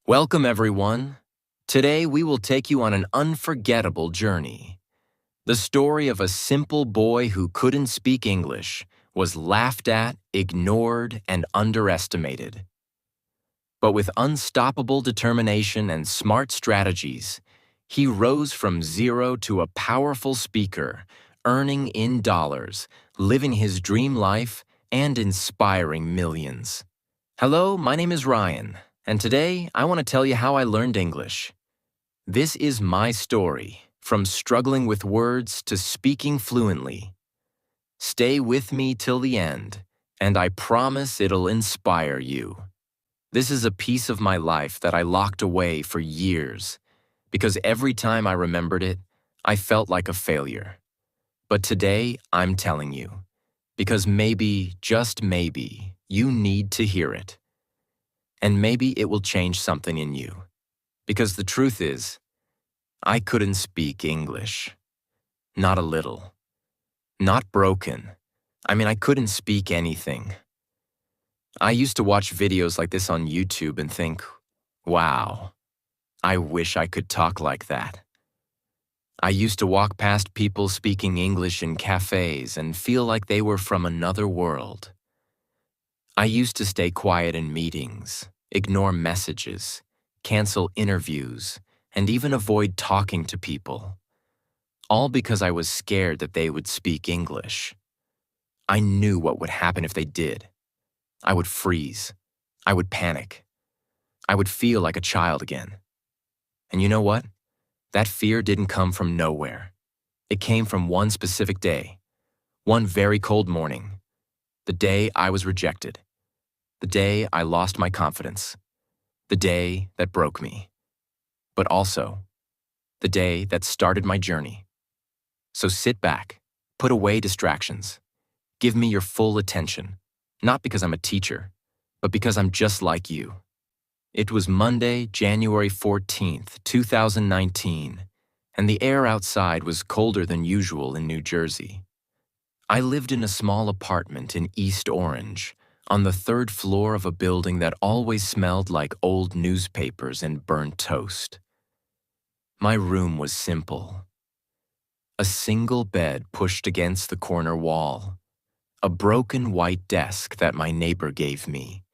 Welcome, everyone. Today, we will take you on an unforgettable journey. The story of a simple boy who couldn't speak English, was laughed at, ignored, and underestimated. But with unstoppable determination and smart strategies, he rose from zero to a powerful speaker, earning in dollars, living his dream life, and inspiring millions. Hello, my name is Ryan, and today I want to tell you how I learned English. This is my story, from struggling with words to speaking fluently. Stay with me till the end, and I promise it'll inspire you. This is a piece of my life that I locked away for years, because every time I remembered it, I felt like a failure. But today, I'm telling you, because maybe, just maybe, you need to hear it. And maybe it will change something in you. Because the truth is, I couldn't speak English. Not a little. Not broken. I couldn't speak anything. I used to watch videos like this on YouTube and think, wow, I wish I could talk like that. I used to walk past people speaking English in cafes and feel like they were from another world. I used to stay quiet in meetings, ignore messages, cancel interviews, and even avoid talking to people. All because I was scared that they would speak English. I knew what would happen if they did. I would freeze. I would panic. I would feel like a child again. And you know what? That fear didn't come from nowhere. It came from one specific day, one very cold morning, the day I was rejected, the day I lost my confidence, the day that broke me, but also the day that started my journey. So sit back, put away distractions, give me your full attention, not because I'm a teacher, but because I'm just like you. It was Monday, January 14th, 2019, and the air outside was colder than usual in New Jersey. I lived in a small apartment in East Orange, on the third floor of a building that always smelled like old newspapers and burnt toast. My room was simple. A single bed pushed against the corner wall, a broken white desk that my neighbor gave me,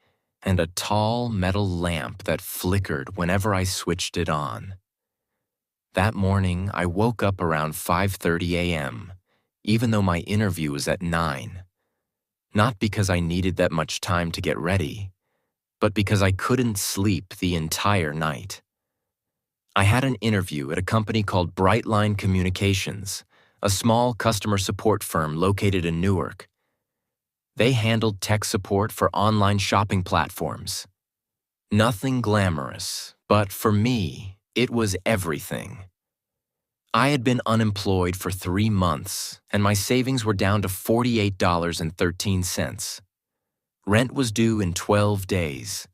and a tall metal lamp that flickered whenever I switched it on. That morning, I woke up around 5:30 a.m., even though my interview was at 9. Not because I needed that much time to get ready, but because I couldn't sleep the entire night. I had an interview at a company called Brightline Communications, a small customer support firm located in Newark. They handled tech support for online shopping platforms. Nothing glamorous, but for me, it was everything. I had been unemployed for 3 months, and my savings were down to $48.13. Rent was due in 12 days.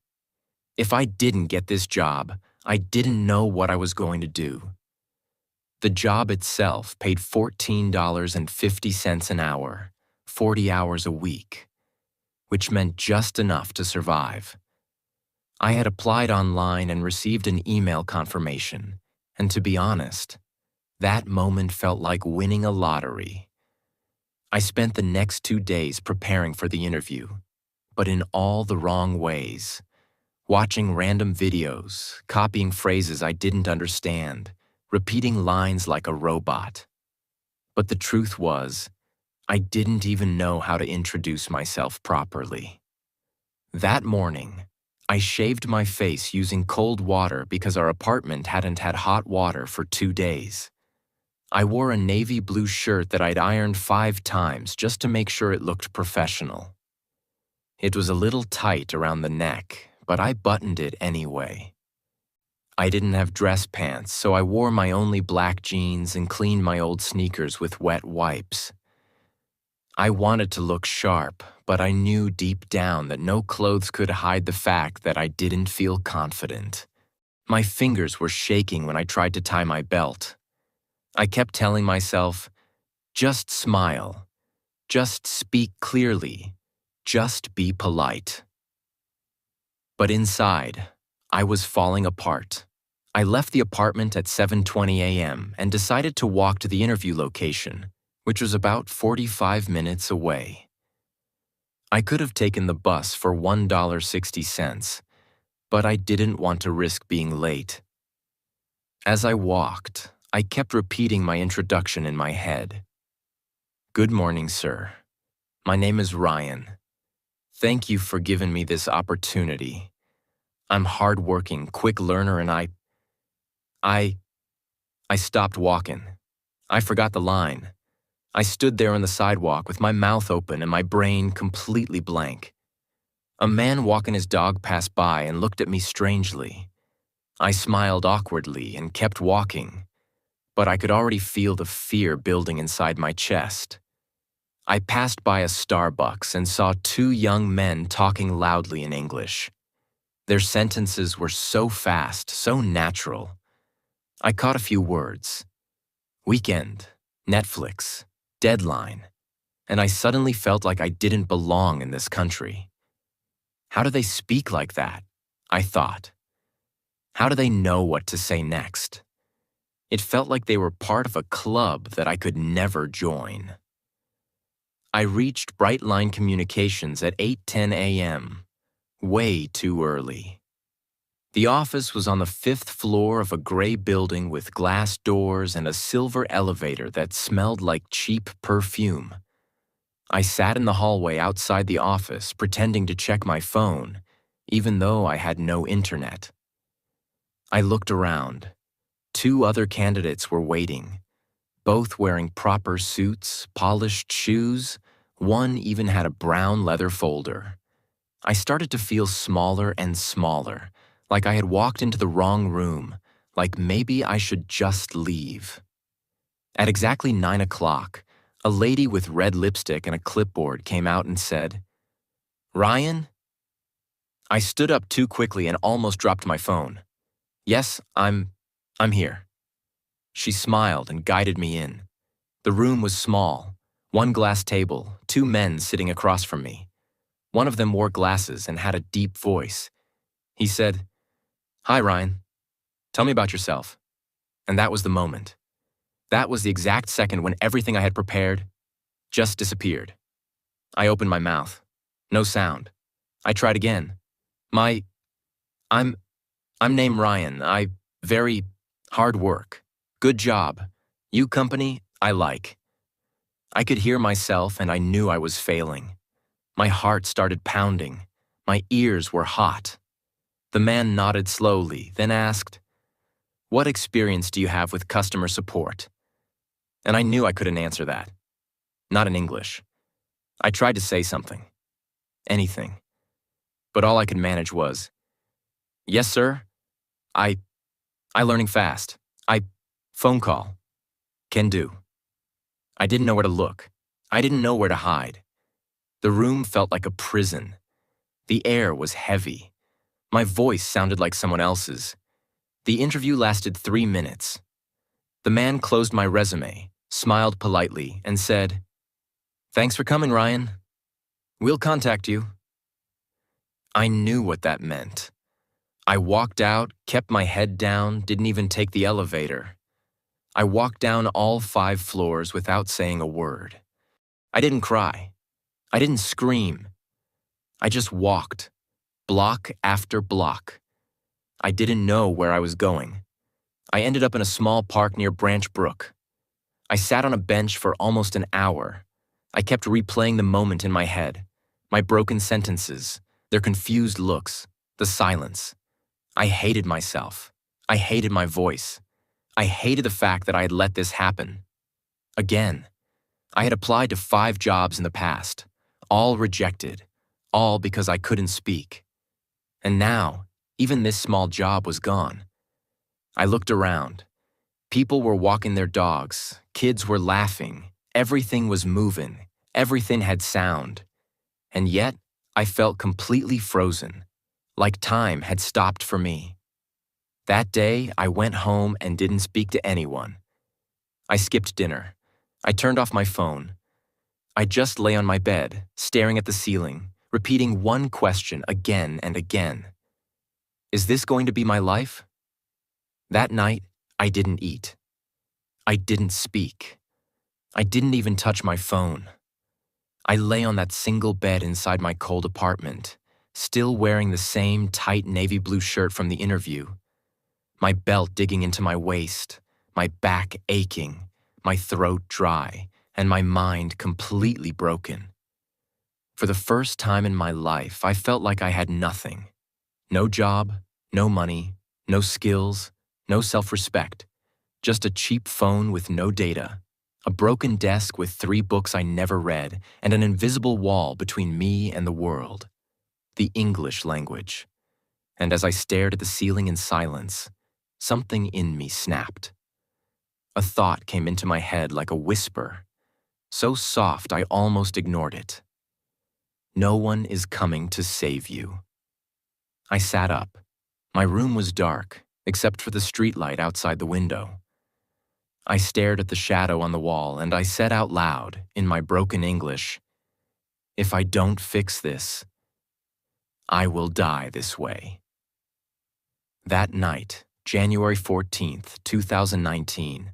If I didn't get this job, I didn't know what I was going to do. The job itself paid $14.50 an hour, 40 hours a week, which meant just enough to survive. I had applied online and received an email confirmation, and to be honest, that moment felt like winning a lottery. I spent the next 2 days preparing for the interview, but in all the wrong ways. Watching random videos, copying phrases I didn't understand, repeating lines like a robot. But the truth was, I didn't even know how to introduce myself properly. That morning, I shaved my face using cold water because our apartment hadn't had hot water for 2 days. I wore a navy blue shirt that I'd ironed 5 times just to make sure it looked professional. It was a little tight around the neck, but I buttoned it anyway. I didn't have dress pants, so I wore my only black jeans and cleaned my old sneakers with wet wipes. I wanted to look sharp, but I knew deep down that no clothes could hide the fact that I didn't feel confident. My fingers were shaking when I tried to tie my belt. I kept telling myself, just smile, just speak clearly, just be polite. But inside, I was falling apart. I left the apartment at 7:20 a.m. and decided to walk to the interview location, which was about 45 minutes away. I could have taken the bus for $1.60, but I didn't want to risk being late. As I walked, I kept repeating my introduction in my head. "Good morning, sir. My name is Ryan. Thank you for giving me this opportunity. I'm hardworking, quick learner, and I stopped walking. I forgot the line. I stood there on the sidewalk with my mouth open and my brain completely blank. A man walking his dog passed by and looked at me strangely. I smiled awkwardly and kept walking, but I could already feel the fear building inside my chest. I passed by a Starbucks and saw two young men talking loudly in English. Their sentences were so fast, so natural. I caught a few words. Weekend, Netflix, deadline, and I suddenly felt like I didn't belong in this country. How do they speak like that? I thought. How do they know what to say next? It felt like they were part of a club that I could never join. I reached Bright Line Communications at 8:10 a.m., way too early. The office was on the 5th floor of a gray building with glass doors and a silver elevator that smelled like cheap perfume. I sat in the hallway outside the office pretending to check my phone, even though I had no internet. I looked around. Two other candidates were waiting, both wearing proper suits, polished shoes. One even had a brown leather folder. I started to feel smaller and smaller, like I had walked into the wrong room, like maybe I should just leave. At exactly 9 o'clock, a lady with red lipstick and a clipboard came out and said, "Ryan?" I stood up too quickly and almost dropped my phone. "Yes, I'm here." She smiled and guided me in. The room was small, one glass table, two men sitting across from me. One of them wore glasses and had a deep voice. He said, "Hi, Ryan. Tell me about yourself." And that was the moment. That was the exact second when everything I had prepared just disappeared. I opened my mouth. No sound. I tried again. I'm named Ryan. Very hard work. Good job. You company, I like. I could hear myself and I knew I was failing. My heart started pounding. My ears were hot. The man nodded slowly, then asked, "What experience do you have with customer support?" And I knew I couldn't answer that. Not in English. I tried to say something. Anything. But all I could manage was, "Yes, sir. I learning fast. Phone call. Can do." I didn't know where to look. I didn't know where to hide. The room felt like a prison. The air was heavy. My voice sounded like someone else's. The interview lasted 3 minutes. The man closed my resume, smiled politely, and said, "Thanks for coming, Ryan. We'll contact you." I knew what that meant. I walked out, kept my head down, didn't even take the elevator. I walked down all 5 floors without saying a word. I didn't cry. I didn't scream. I just walked, block after block. I didn't know where I was going. I ended up in a small park near Branch Brook. I sat on a bench for almost an hour. I kept replaying the moment in my head, my broken sentences, their confused looks, the silence. I hated myself. I hated my voice. I hated the fact that I had let this happen. Again, I had applied to 5 jobs in the past, all rejected, all because I couldn't speak. And now, even this small job was gone. I looked around. People were walking their dogs, kids were laughing, everything was moving, everything had sound. And yet, I felt completely frozen, like time had stopped for me. That day, I went home and didn't speak to anyone. I skipped dinner. I turned off my phone. I just lay on my bed, staring at the ceiling, repeating one question again and again. Is this going to be my life? That night, I didn't eat. I didn't speak. I didn't even touch my phone. I lay on that single bed inside my cold apartment, still wearing the same tight navy blue shirt from the interview, my belt digging into my waist, my back aching, my throat dry, and my mind completely broken. For the first time in my life, I felt like I had nothing. No job, no money, no skills, no self-respect. Just a cheap phone with no data, a broken desk with 3 books I never read, and an invisible wall between me and the world. The English language. And as I stared at the ceiling in silence, something in me snapped. A thought came into my head like a whisper, so soft I almost ignored it. No one is coming to save you. I sat up. My room was dark, except for the streetlight outside the window. I stared at the shadow on the wall and I said out loud, in my broken English, "If I don't fix this, I will die this way." That night, January 14th, 2019,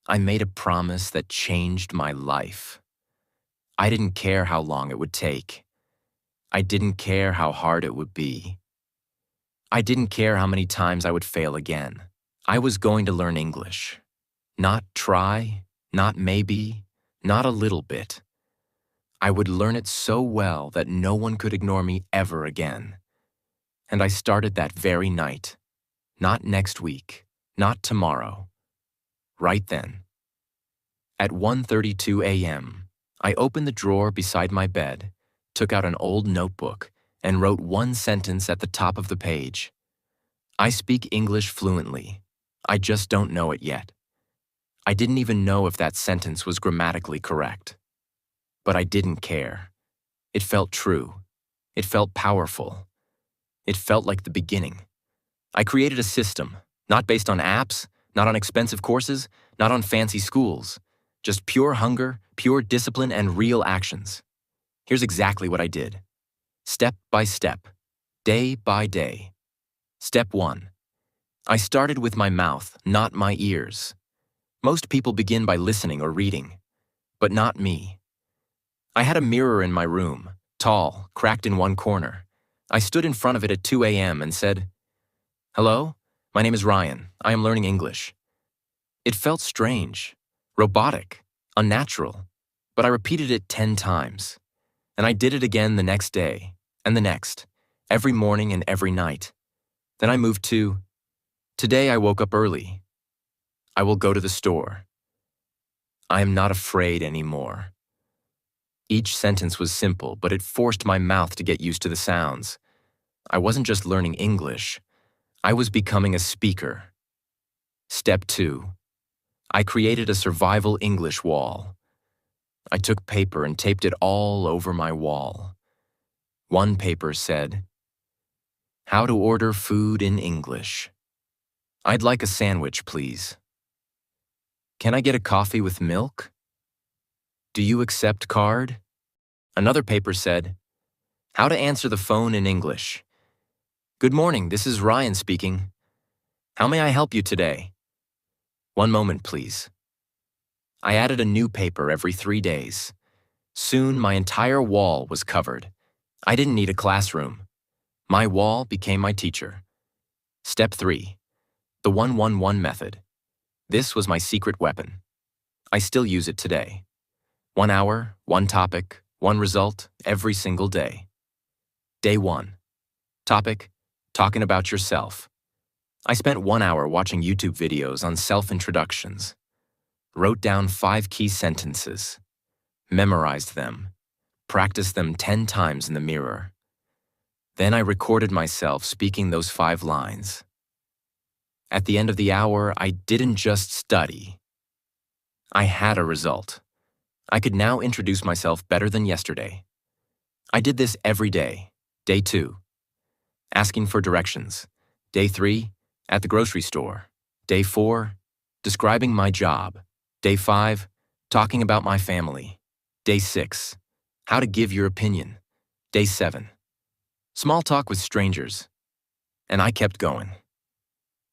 I made a promise that changed my life. I didn't care how long it would take. I didn't care how hard it would be. I didn't care how many times I would fail again. I was going to learn English. Not try, not maybe, not a little bit. I would learn it so well that no one could ignore me ever again. And I started that very night. Not next week, not tomorrow. Right then. At 1:32 a.m., I opened the drawer beside my bed, took out an old notebook, and wrote one sentence at the top of the page. I speak English fluently. I just don't know it yet. I didn't even know if that sentence was grammatically correct. But I didn't care. It felt true. It felt powerful. It felt like the beginning. I created a system, not based on apps, not on expensive courses, not on fancy schools. Just pure hunger, pure discipline, and real actions. Here's exactly what I did. Step by step. Day by day. Step 1. I started with my mouth, not my ears. Most people begin by listening or reading, but not me. I had a mirror in my room, tall, cracked in one corner. I stood in front of it at 2 a.m. and said, "Hello, my name is Ryan. I am learning English." It felt strange, robotic, unnatural, but I repeated it 10 times. And I did it again the next day, and the next, every morning and every night. Then I moved to, "Today I woke up early. I will go to the store. I am not afraid anymore." Each sentence was simple, but it forced my mouth to get used to the sounds. I wasn't just learning English. I was becoming a speaker. Step 2. I created a survival English wall. I took paper and taped it all over my wall. One paper said, "How to order food in English. I'd like a sandwich, please. Can I get a coffee with milk? Do you accept card?" Another paper said, "How to answer the phone in English. Good morning, this is Ryan speaking. How may I help you today? One moment, please." I added a new paper every 3 days. Soon, my entire wall was covered. I didn't need a classroom. My wall became my teacher. Step 3. The 1-1-1 method. This was my secret weapon. I still use it today. 1 hour, 1 topic, 1 result, every single day. Day 1. Topic: talking about yourself. I spent 1 hour watching YouTube videos on self-introductions. Wrote down 5 key sentences. Memorized them. Practiced them 10 times in the mirror. Then I recorded myself speaking those 5 lines. At the end of the hour, I didn't just study. I had a result. I could now introduce myself better than yesterday. I did this every day. Day 2. Asking for directions. Day 3. At the grocery store. Day 4. Describing my job. Day 5. Talking about my family. Day 6. How to give your opinion. Day 7. Small talk with strangers. and I kept going.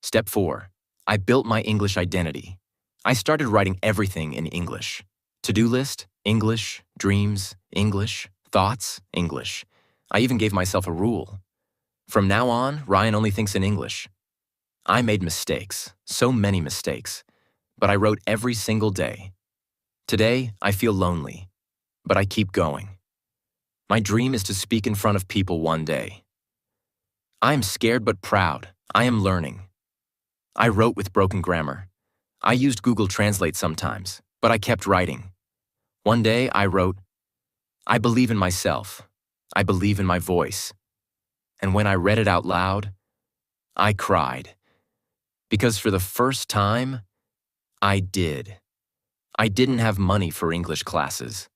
Step 4. I built my English identity. I started writing everything in English. To-do list, English. Dreams, English. Thoughts, English. I even gave myself a rule. From now on, Ryan only thinks in English. I made mistakes, so many mistakes, but I wrote every single day. Today, I feel lonely, but I keep going. My dream is to speak in front of people one day. I am scared but proud. I am learning. I wrote with broken grammar. I used Google Translate sometimes, but I kept writing. One day I wrote, I believe in myself. I believe in my voice. And when I read it out loud, I cried. Because for the first time, I did. I didn't have money for English classes,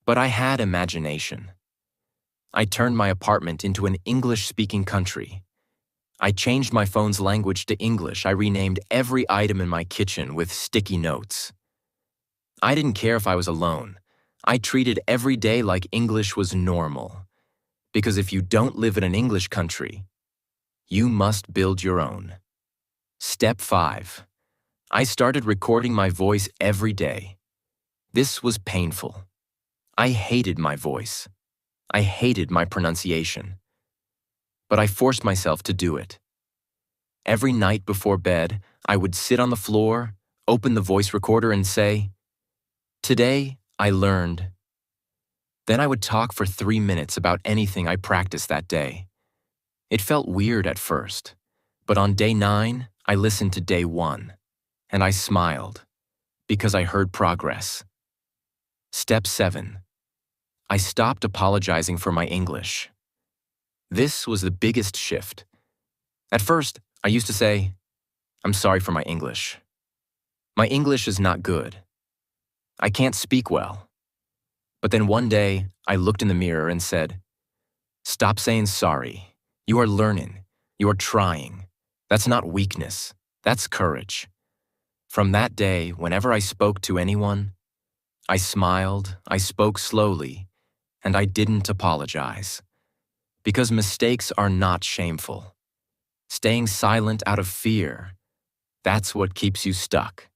but I had imagination. I turned my apartment into an English-speaking country. I changed my phone's language to English. I renamed every item in my kitchen with sticky notes. I didn't care if I was alone. I treated every day like English was normal. Because if you don't live in an English country, you must build your own. Step 5. I started recording my voice every day. This was painful. I hated my voice. I hated my pronunciation. But I forced myself to do it. Every night before bed, I would sit on the floor, open the voice recorder and say, "Today, I learned." Then I would talk for 3 minutes about anything I practiced that day. It felt weird at first, but on day 9, I listened to day 1, and I smiled because I heard progress. Step 7. I stopped apologizing for my English. This was the biggest shift. At first, I used to say, "I'm sorry for my English. My English is not good. I can't speak well." But then one day, I looked in the mirror and said, "Stop saying sorry. You are learning. You are trying. That's not weakness. That's courage." From that day, whenever I spoke to anyone, I smiled, I spoke slowly, and I didn't apologize. Because mistakes are not shameful. Staying silent out of fear, that's what keeps you stuck.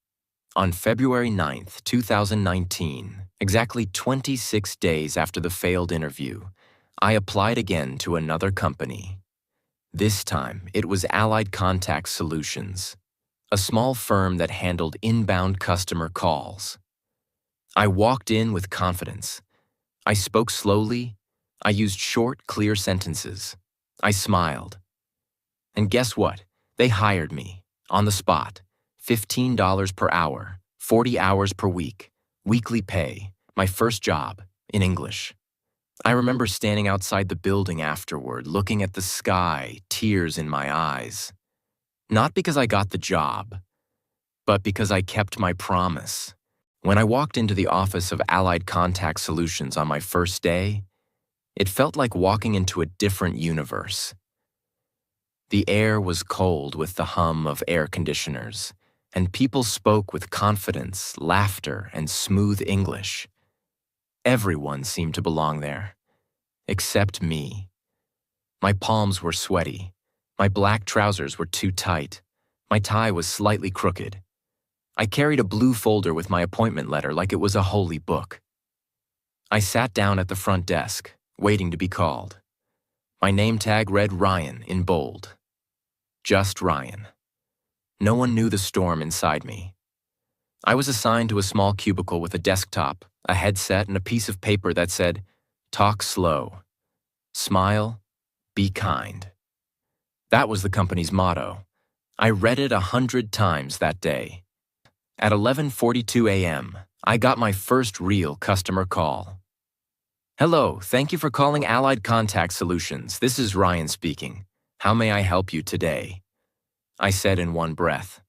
On February 9th, 2019, exactly 26 days after the failed interview, I applied again to another company. This time, it was Allied Contact Solutions, a small firm that handled inbound customer calls. I walked in with confidence. I spoke slowly. I used short, clear sentences. I smiled. And guess what? They hired me, on the spot. $15 per hour, 40 hours per week, weekly pay, my first job, in English. I remember standing outside the building afterward, looking at the sky, tears in my eyes. Not because I got the job, but because I kept my promise. When I walked into the office of Allied Contact Solutions on my first day, it felt like walking into a different universe. The air was cold with the hum of air conditioners, and people spoke with confidence, laughter, and smooth English. Everyone seemed to belong there, except me. My palms were sweaty. My black trousers were too tight. My tie was slightly crooked. I carried a blue folder with my appointment letter like it was a holy book. I sat down at the front desk, waiting to be called. My name tag read Ryan in bold. Just Ryan. No one knew the storm inside me. I was assigned to a small cubicle with a desktop, a headset, and a piece of paper that said, "Talk slow. Smile. Be kind." That was the company's motto. I read it 100 times that day. At 11:42 a.m., I got my first real customer call. "Hello, thank you for calling Allied Contact Solutions. This is Ryan speaking. How may I help you today?" I said in one breath.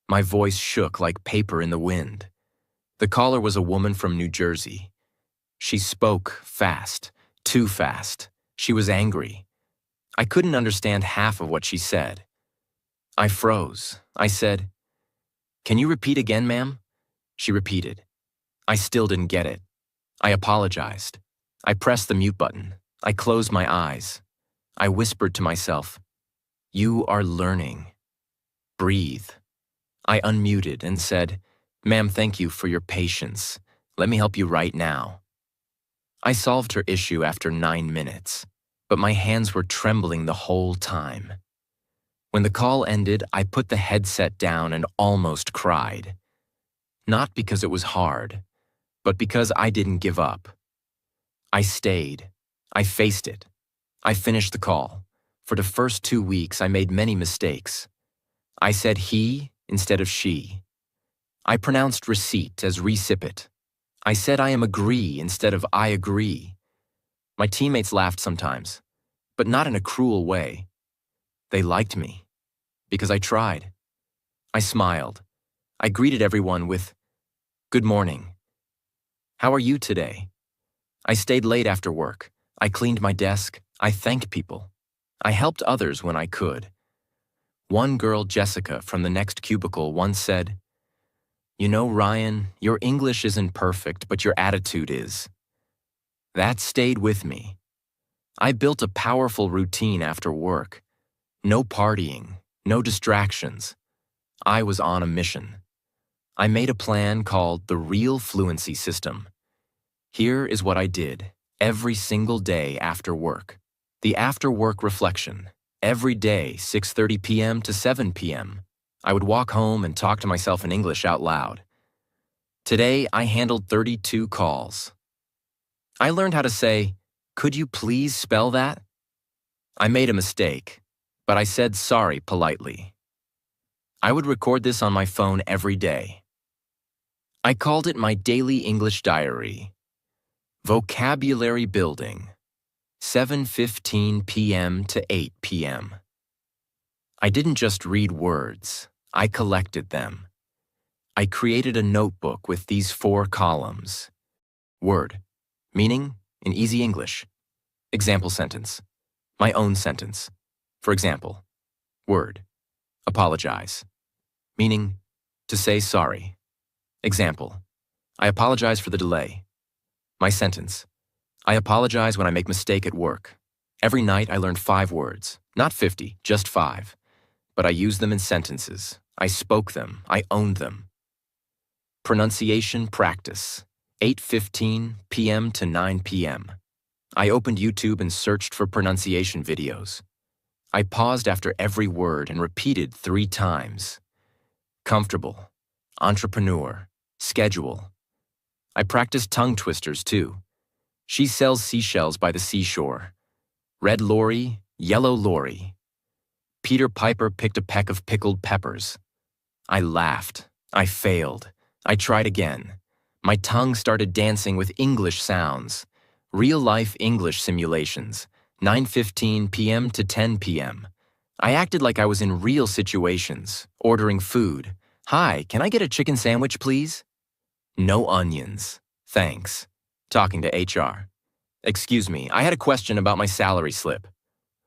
My voice shook like paper in the wind. The caller was a woman from New Jersey. She spoke fast, too fast. She was angry. I couldn't understand half of what she said. I froze. I said, "Can you repeat again, ma'am?" She repeated. I still didn't get it. I apologized. I pressed the mute button. I closed my eyes. I whispered to myself, You are learning. Breathe. I unmuted and said, "Ma'am, thank you for your patience. Let me help you right now." I solved her issue after 9 minutes, but my hands were trembling the whole time. When the call ended, I put the headset down and almost cried. Not because it was hard, but because I didn't give up. I stayed. I faced it. I finished the call. For the first 2 weeks, I made many mistakes. I said he instead of she. I pronounced receipt as recipit. I said I am agree instead of I agree. My teammates laughed sometimes, but not in a cruel way. They liked me because I tried. I smiled. I greeted everyone with, "Good morning. How are you today?" I stayed late after work. I cleaned my desk. I thanked people. I helped others when I could. One girl, Jessica, from the next cubicle once said, "You know, Ryan, your English isn't perfect, but your attitude is." That stayed with me. I built a powerful routine after work. No partying, no distractions. I was on a mission. I made a plan called the Real Fluency System. Here is what I did every single day after work. The after-work reflection. Every day, 6:30 p.m. to 7 p.m. I would walk home and talk to myself in English out loud. Today, I handled 32 calls. I learned how to say, "Could you please spell that?" I made a mistake, but I said sorry politely. I would record this on my phone every day. I called it my daily English diary. Vocabulary building. 7:15 p.m. to 8 p.m. I didn't just read words, I collected them. I created a notebook with these 4 columns. Word, meaning in easy English. Example sentence, my own sentence. For example, word, apologize, meaning to say sorry. Example, I apologize for the delay. My sentence, I apologize when I make mistake at work. Every night I learned 5 words, not 50, just 5. But I used them in sentences. I spoke them. I owned them. Pronunciation practice, 8:15 p.m. to 9 p.m. I opened YouTube and searched for pronunciation videos. I paused after every word and repeated 3 times. Comfortable, entrepreneur, schedule. I practiced tongue twisters too. She sells seashells by the seashore. Red lorry, yellow lorry. Peter Piper picked a peck of pickled peppers. I laughed. I failed. I tried again. My tongue started dancing with English sounds. Real-life English simulations, 9:15 p.m. to 10 p.m. I acted like I was in real situations, ordering food. "Hi, can I get a chicken sandwich, please?" "No onions. Thanks." Talking to HR. "Excuse me, I had a question about my salary slip."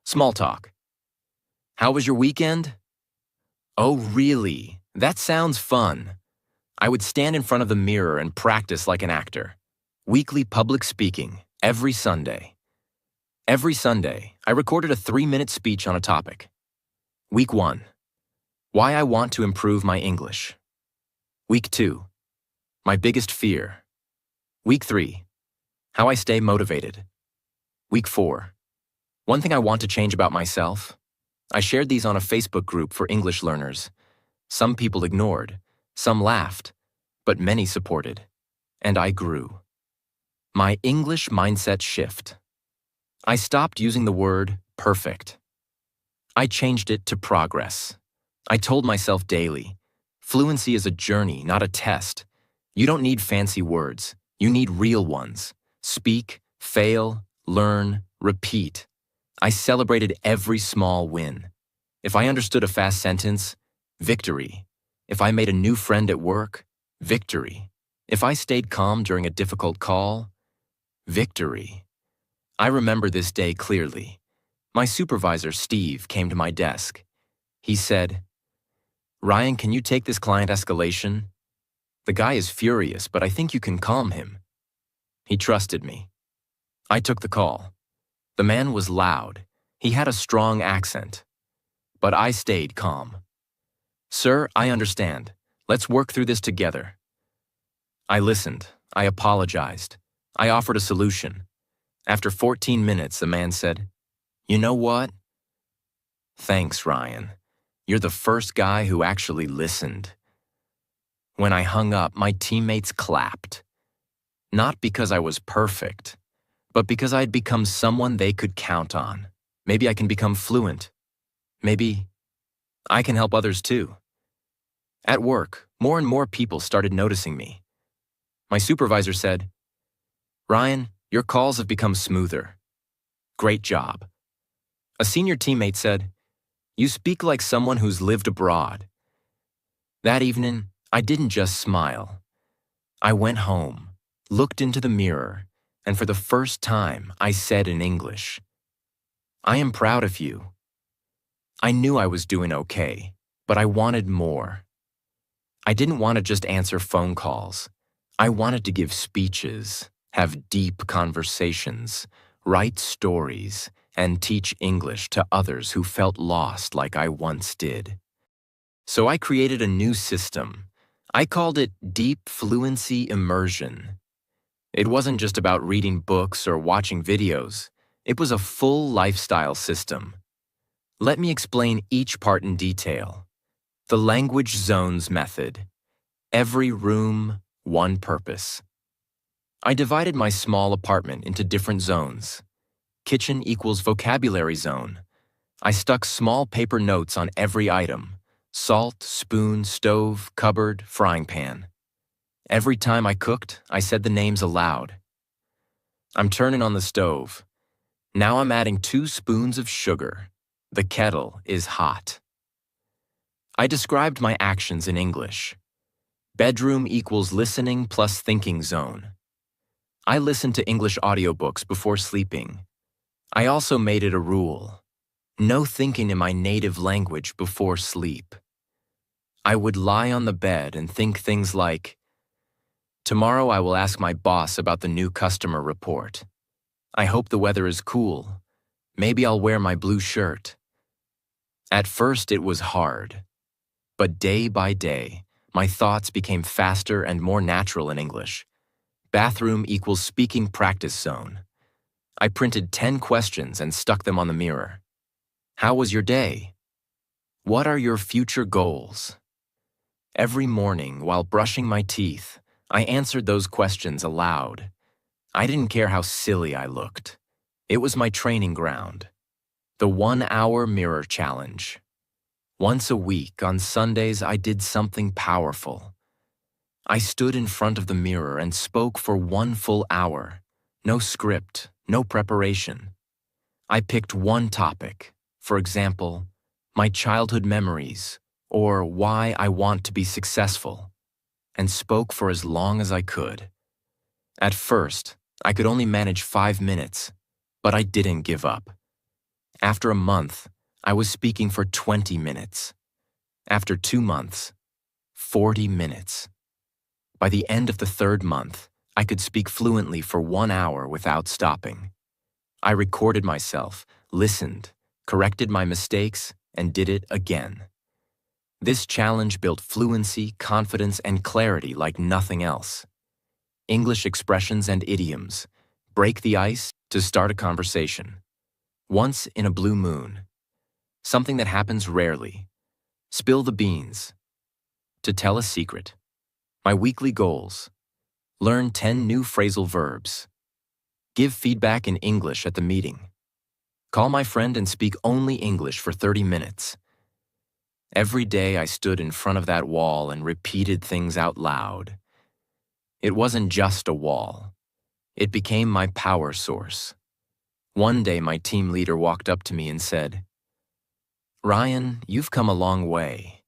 Small talk. "How was your weekend?" "Oh, really? That sounds fun." I would stand in front of the mirror and practice like an actor. Weekly public speaking, every Sunday. Every Sunday, I recorded a 3-minute speech on a topic. Week 1. Why I want to improve my English. Week 2. My biggest fear. Week 3. How I stay motivated. Week 4. One thing I want to change about myself. I shared these on a Facebook group for English learners. Some people ignored, some laughed, but many supported. And I grew. My English mindset shift. I stopped using the word perfect. I changed it to progress. I told myself daily, fluency is a journey, not a test. You don't need fancy words. You need real ones. Speak, fail, learn, repeat. I celebrated every small win. If I understood a fast sentence, victory. If I made a new friend at work, victory. If I stayed calm during a difficult call, victory. I remember this day clearly. My supervisor, Steve, came to my desk. He said, "Ryan, can you take this client escalation? The guy is furious, but I think you can calm him." He trusted me. I took the call. The man was loud. He had a strong accent. but I stayed calm. "Sir, I understand. Let's work through this together." I listened. I apologized. I offered a solution. After 14 minutes, the man said, "You know what? Thanks, Ryan. You're the first guy who actually listened." When I hung up, my teammates clapped. Not because I was perfect, but because I had become someone they could count on. Maybe I can become fluent. Maybe I can help others too. At work, more and more people started noticing me. My supervisor said, "Ryan, your calls have become smoother. Great job." A senior teammate said, "You speak like someone who's lived abroad." That evening, I didn't just smile. I went home, looked into the mirror, and for the first time, I said in English, "I am proud of you." I knew I was doing okay, but I wanted more. I didn't want to just answer phone calls. I wanted to give speeches, have deep conversations, write stories, and teach English to others who felt lost like I once did. So I created a new system. I called it Deep Fluency Immersion. It wasn't just about reading books or watching videos. It was a full lifestyle system. Let me explain each part in detail. The language zones method. Every room, one purpose. I divided my small apartment into different zones. Kitchen equals vocabulary zone. I stuck small paper notes on every item. Salt, spoon, stove, cupboard, frying pan. Every time I cooked, I said the names aloud. I'm turning on the stove. Now I'm adding 2 spoons of sugar. The kettle is hot. I described my actions in English. Bedroom equals listening plus thinking zone. I listened to English audiobooks before sleeping. I also made it a rule. No thinking in my native language before sleep. I would lie on the bed and think things like, "Tomorrow I will ask my boss about the new customer report. I hope the weather is cool. Maybe I'll wear my blue shirt." At first it was hard, but day by day, my thoughts became faster and more natural in English. Bathroom equals speaking practice zone. I printed 10 questions and stuck them on the mirror. How was your day? What are your future goals? Every morning, while brushing my teeth, I answered those questions aloud. I didn't care how silly I looked. It was my training ground. The 1-hour mirror challenge. Once a week, on Sundays, I did something powerful. I stood in front of the mirror and spoke for 1 full hour. No script, no preparation. I picked one topic, for example, my childhood memories, or why I want to be successful, and spoke for as long as I could. At first, I could only manage 5 minutes, but I didn't give up. After a month, I was speaking for 20 minutes. After 2 months, 40 minutes. By the end of the 3rd month, I could speak fluently for 1 hour without stopping. I recorded myself, listened, corrected my mistakes, and did it again. This challenge built fluency, confidence, and clarity like nothing else. English expressions and idioms. Break the ice to start a conversation. Once in a blue moon. Something that happens rarely. Spill the beans. To tell a secret. My weekly goals. Learn 10 new phrasal verbs. Give feedback in English at the meeting. Call my friend and speak only English for 30 minutes. Every day I stood in front of that wall and repeated things out loud. It wasn't just a wall. It became my power source. One day my team leader walked up to me and said, "Ryan, you've come a long way.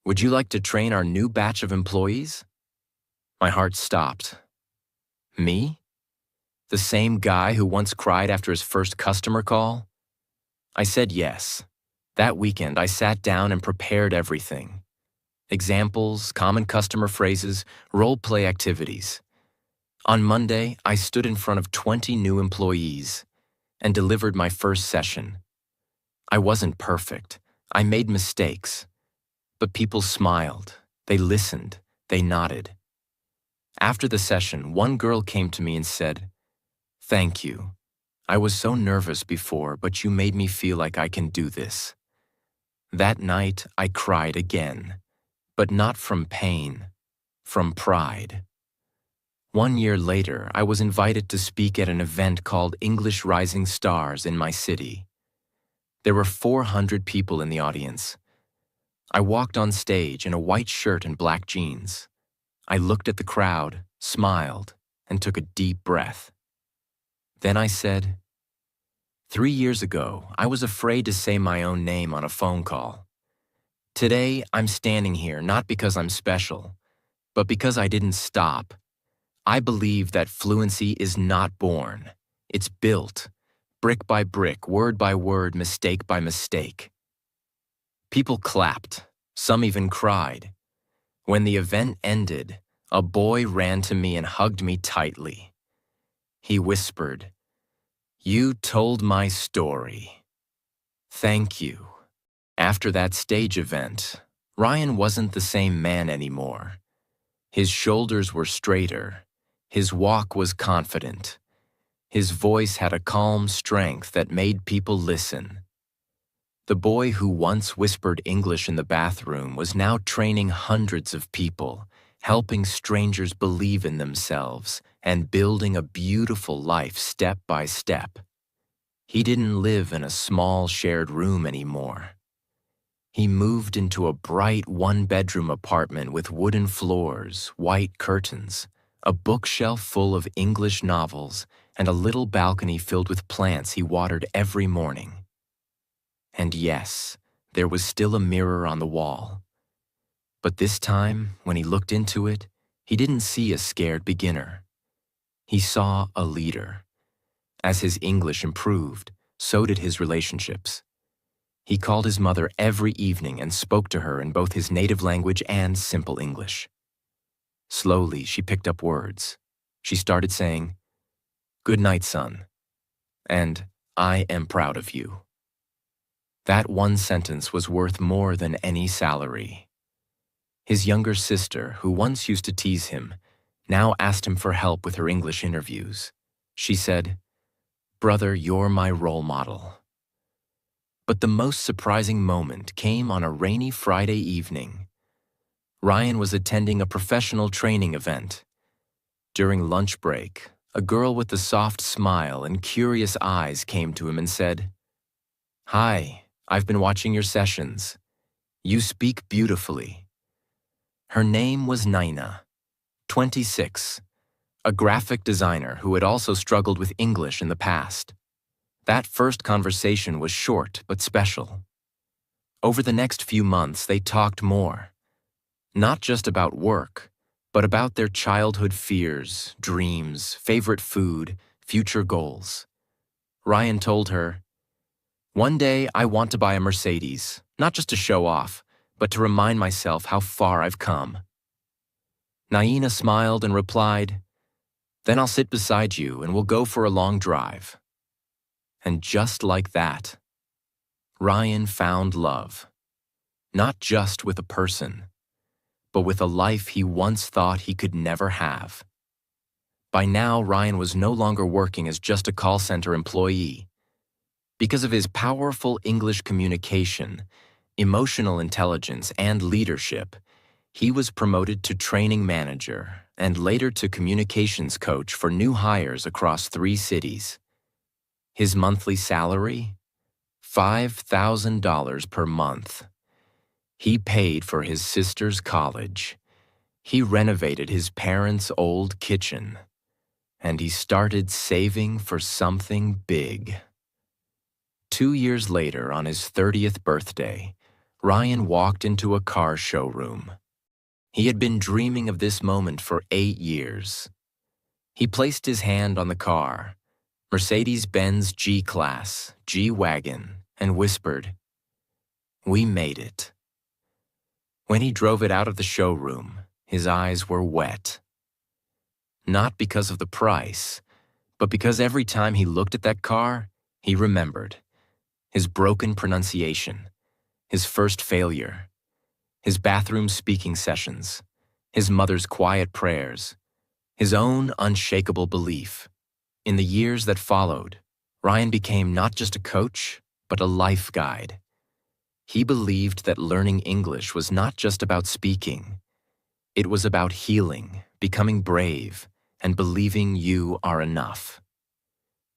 Would you like to train our new batch of employees?" My heart stopped. Me? The same guy who once cried after his first customer call? I said yes. That weekend, I sat down and prepared everything. Examples, common customer phrases, role-play activities. On Monday, I stood in front of 20 new employees and delivered my first session. I wasn't perfect. I made mistakes, but people smiled, they listened, they nodded. After the session, one girl came to me and said, "Thank you. I was so nervous before, but you made me feel like I can do this." That night, I cried again, but not from pain, from pride. 1 year later, I was invited to speak at an event called English Rising Stars in my city. There were 400 people in the audience. I walked on stage in a white shirt and black jeans. I looked at the crowd, smiled, and took a deep breath. Then I said, 3 years ago, I was afraid to say my own name on a phone call. Today, I'm standing here not because I'm special, but because I didn't stop. I believe that fluency is not born. It's built, brick by brick, word by word, mistake by mistake. People clapped. Some even cried. When the event ended, a boy ran to me and hugged me tightly. He whispered, "You told my story. Thank you." After that stage event, Ryan wasn't the same man anymore. His shoulders were straighter. His walk was confident. His voice had a calm strength that made people listen. The boy who once whispered English in the bathroom was now training hundreds of people, helping strangers believe in themselves, and building a beautiful life step by step. He didn't live in a small shared room anymore. He moved into a bright one-bedroom apartment with wooden floors, white curtains, a bookshelf full of English novels, and a little balcony filled with plants he watered every morning. And yes, there was still a mirror on the wall. But this time, when he looked into it, he didn't see a scared beginner. He saw a leader. As his English improved, so did his relationships. He called his mother every evening and spoke to her in both his native language and simple English. Slowly, she picked up words. She started saying, "Good night, son," and "I am proud of you." That one sentence was worth more than any salary. His younger sister, who once used to tease him, now asked him for help with her English interviews. She said, "Brother, you're my role model." But the most surprising moment came on a rainy Friday evening. Ryan was attending a professional training event. During lunch break, a girl with a soft smile and curious eyes came to him and said, "Hi, I've been watching your sessions. You speak beautifully." Her name was Naina, 26, a graphic designer who had also struggled with English in the past. That first conversation was short but special. Over the next few months, they talked more. Not just about work, but about their childhood fears, dreams, favorite food, future goals. Ryan told her, "One day I want to buy a Mercedes, not just to show off, but to remind myself how far I've come." Naina smiled and replied, "Then I'll sit beside you and we'll go for a long drive." And just like that, Ryan found love, not just with a person, but with a life he once thought he could never have. By now, Ryan was no longer working as just a call center employee. Because of his powerful English communication, emotional intelligence, and leadership, he was promoted to training manager and later to communications coach for new hires across 3 cities. His monthly salary? $5,000 per month. He paid for his sister's college. He renovated his parents' old kitchen. And he started saving for something big. 2 years later, on his 30th birthday, Ryan walked into a car showroom. He had been dreaming of this moment for 8 years. He placed his hand on the car, Mercedes-Benz G-Class, G-Wagon, and whispered, "We made it." When he drove it out of the showroom, his eyes were wet. Not because of the price, but because every time he looked at that car, he remembered his broken pronunciation, his first failure, his bathroom speaking sessions, his mother's quiet prayers, his own unshakable belief. In the years that followed, Ryan became not just a coach, but a life guide. He believed that learning English was not just about speaking. It was about healing, becoming brave, and believing you are enough.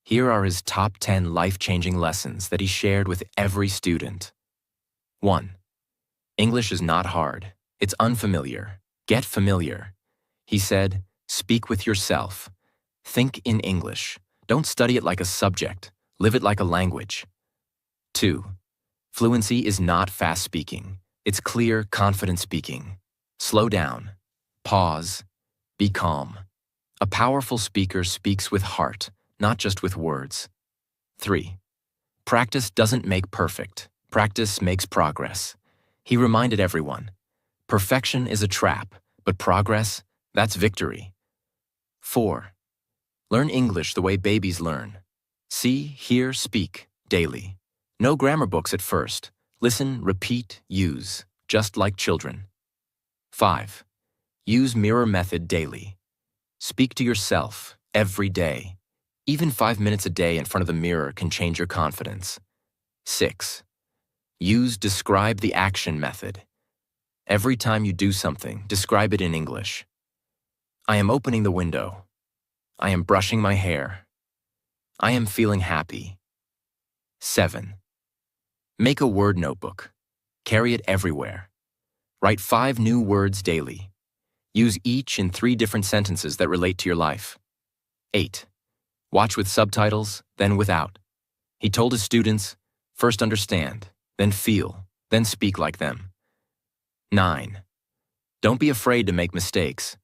Here are his top 10 life-changing lessons that he shared with every student. 1. English is not hard. It's unfamiliar. Get familiar. He said, speak with yourself. Think in English. Don't study it like a subject. Live it like a language. 2. Fluency is not fast speaking. It's clear, confident speaking. Slow down. Pause. Be calm. A powerful speaker speaks with heart, not just with words. 3. Practice doesn't make perfect. Practice makes progress. He reminded everyone, perfection is a trap, but progress, that's victory. 4. Learn English the way babies learn. See, hear, speak, daily. No grammar books at first. Listen, repeat, use, just like children. 5. Use mirror method daily. Speak to yourself every day. Even 5 minutes a day in front of the mirror can change your confidence. 6. Use describe the action method. Every time you do something, describe it in English. I am opening the window. I am brushing my hair. I am feeling happy. 7. Make a word notebook. Carry it everywhere. Write 5 new words daily. Use each in 3 different sentences that relate to your life. 8. Watch with subtitles, then without. He told his students, first understand, then feel, then speak like them. 9. Don't be afraid to make mistakes.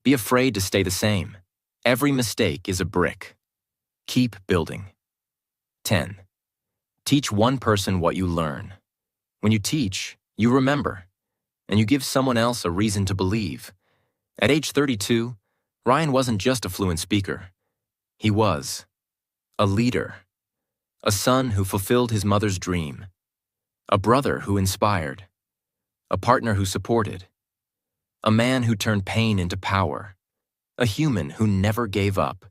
Be afraid to stay the same. Every mistake is a brick. Keep building. 10. Teach one person what you learn. When you teach, you remember, and you give someone else a reason to believe. At age 32, Ryan wasn't just a fluent speaker. He was a leader, a son who fulfilled his mother's dream, a brother who inspired, a partner who supported, a man who turned pain into power, a human who never gave up.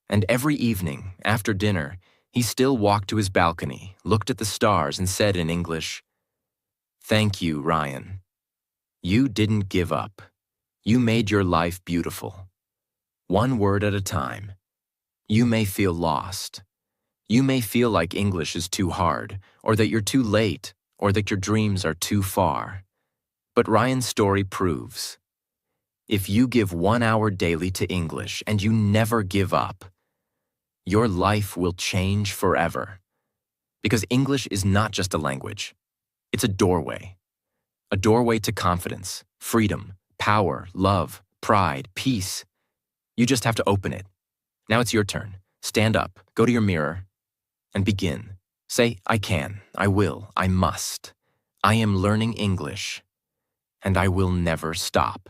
And every evening, after dinner, he still walked to his balcony, looked at the stars, and said in English, "Thank you, Ryan. You didn't give up. You made your life beautiful. One word at a time. You may feel lost. You may feel like English is too hard, or that you're too late, or that your dreams are too far. But Ryan's story proves, if you give 1 hour daily to English and you never give up, your life will change forever. Because English is not just a language. It's a doorway to confidence, freedom, power, love, pride, peace. You just have to open it. Now it's your turn. Stand up, go to your mirror, and begin. Say, I can, I will, I must. I am learning English, and I will never stop.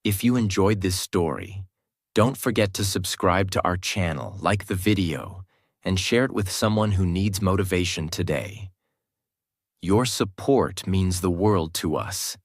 If you enjoyed this story, don't forget to subscribe to our channel, like the video, and share it with someone who needs motivation today. Your support means the world to us.